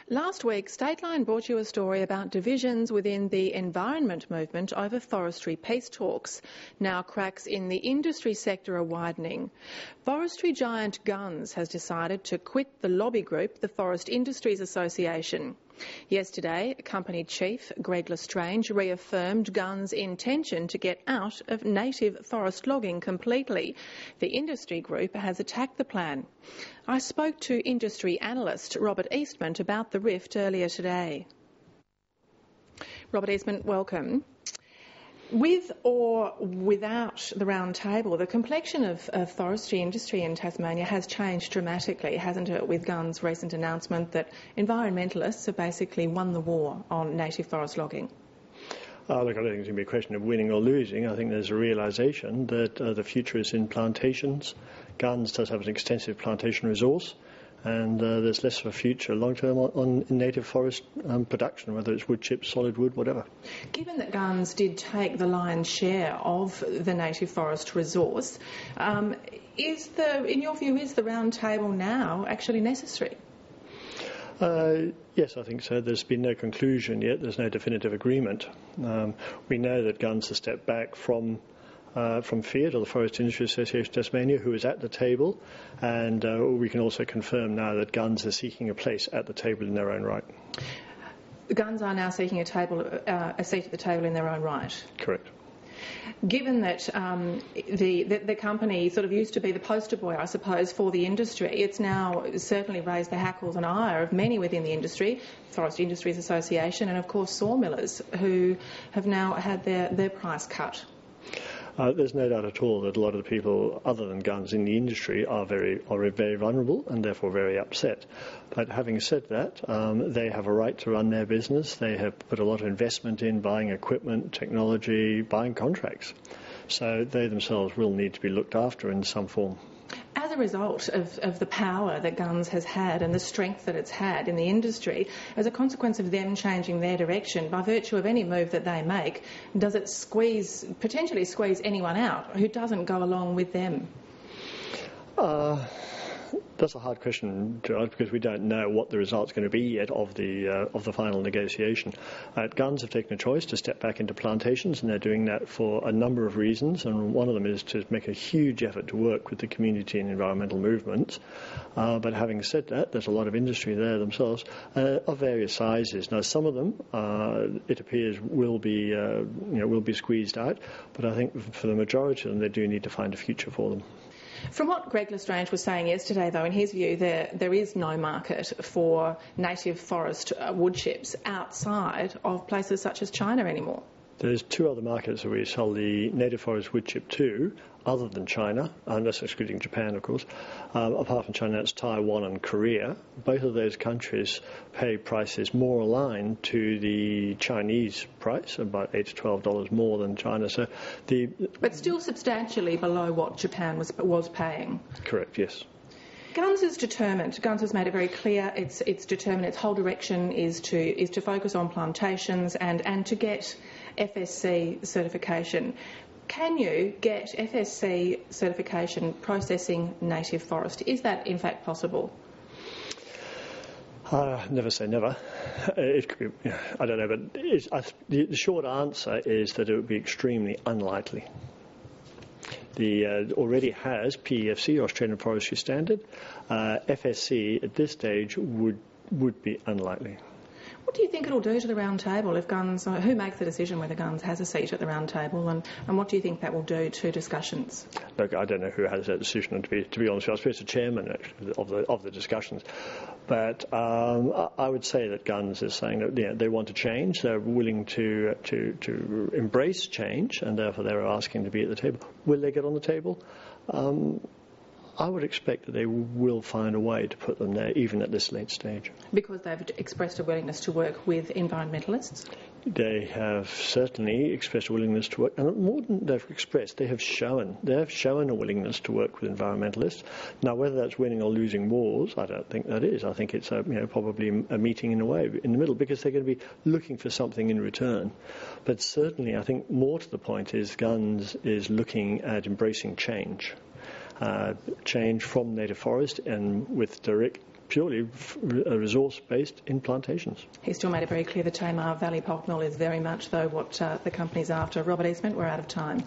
Last week, Stateline brought you a story about divisions within the environment movement over forestry peace talks. Now cracks in the industry sector are widening. Forestry giant Gunns has decided to quit the lobby group, the Forest Industries Association. Yesterday, company chief Greg L'Estrange reaffirmed Gunns' intention to get out of native forest logging completely. The industry group has attacked the plan. I spoke to industry analyst Robert Eastment about the rift earlier today. Robert Eastment, welcome. With or without the round table, the complexion of forestry industry in Tasmania has changed dramatically, hasn't it, with Gunns' recent announcement that environmentalists have basically won the war on native forest logging? Look, I don't think it's going to be a question of winning or losing. I think there's a realisation that the future is in plantations. Gunns does have an extensive plantation resource, and there's less of a future long-term on native forest production, whether it's wood chips, solid wood, whatever. Given that Gunns did take the lion's share of the native forest resource, in your view, is the round table now actually necessary? Yes, I think so. There's been no conclusion yet. There's no definitive agreement. We know that Gunns has stepped back from FIAT, or the Forest Industry Association of Tasmania, who is at the table, and we can also confirm now that Gunns are seeking a place at the table in their own right. The Gunns are now seeking a seat at the table in their own right? Correct. Given that the company sort of used to be the poster boy, I suppose, for the industry, it's now certainly raised the hackles and ire of many within the industry, Forest Industries Association, and of course sawmillers, who have now had their price cut. There's no doubt at all that a lot of the people other than Gunns in the industry are very vulnerable and therefore very upset. But having said that, they have a right to run their business. They have put a lot of investment in buying equipment, technology, buying contracts. So they themselves will need to be looked after in some form. As a result of the power that Gunns has had and the strength that it's had in the industry, as a consequence of them changing their direction, by virtue of any move that they make, does it potentially squeeze anyone out who doesn't go along with them? That's a hard question, Gerard, because we don't know what the result's going to be yet of the final negotiation. Gunns have taken a choice to step back into plantations, and they're doing that for a number of reasons, and one of them is to make a huge effort to work with the community and environmental movements. But having said that, there's a lot of industry there themselves of various sizes. Now, some of them, it appears, will be squeezed out, but I think for the majority of them, they do need to find a future for them. From what Greg L'Estrange was saying yesterday, though, in his view, there is no market for native forest wood chips outside of places such as China anymore. There's two other markets that we sell the native forest wood chip to, other than China, unless excluding Japan, of course. Apart from China, it's Taiwan and Korea. Both of those countries pay prices more aligned to the Chinese price, about $8 to $12 more than China. But still substantially below what Japan was paying. Correct, yes. Gunns is determined. Gunns has made it very clear. It's determined. Its whole direction is to focus on plantations and to get FSC certification. Can you get FSC certification processing native forest? Is that in fact possible? Never say never. It could be, I don't know, but the short answer is that it would be extremely unlikely. Already has PEFC, Australian Forestry Standard. FSC at this stage would be unlikely. What do you think it'll do to the round table if Gunns, who makes the decision whether Gunns has a seat at the round table, and what do you think that will do to discussions? Look, I don't know who has that decision, and to be honest, I suppose the chairman actually, of the discussions. But I would say that Gunns is saying that they want to change, they're willing to embrace change, and therefore they're asking to be at the table. Will they get on the table? I would expect that they will find a way to put them there, even at this late stage. Because they've expressed a willingness to work with environmentalists? They have certainly expressed a willingness to work, and more than they've expressed, they have shown a willingness to work with environmentalists. Now, whether that's winning or losing wars, I don't think that is. I think it's probably a meeting in a way in the middle, because they're going to be looking for something in return. But certainly, I think more to the point is Gunns is looking at embracing change. Change from native forest and with direct purely a resource based in plantations. He still made it very clear the Tamar Valley pulp mill is very much, though, what the company's after. Robert Eastment, we're out of time.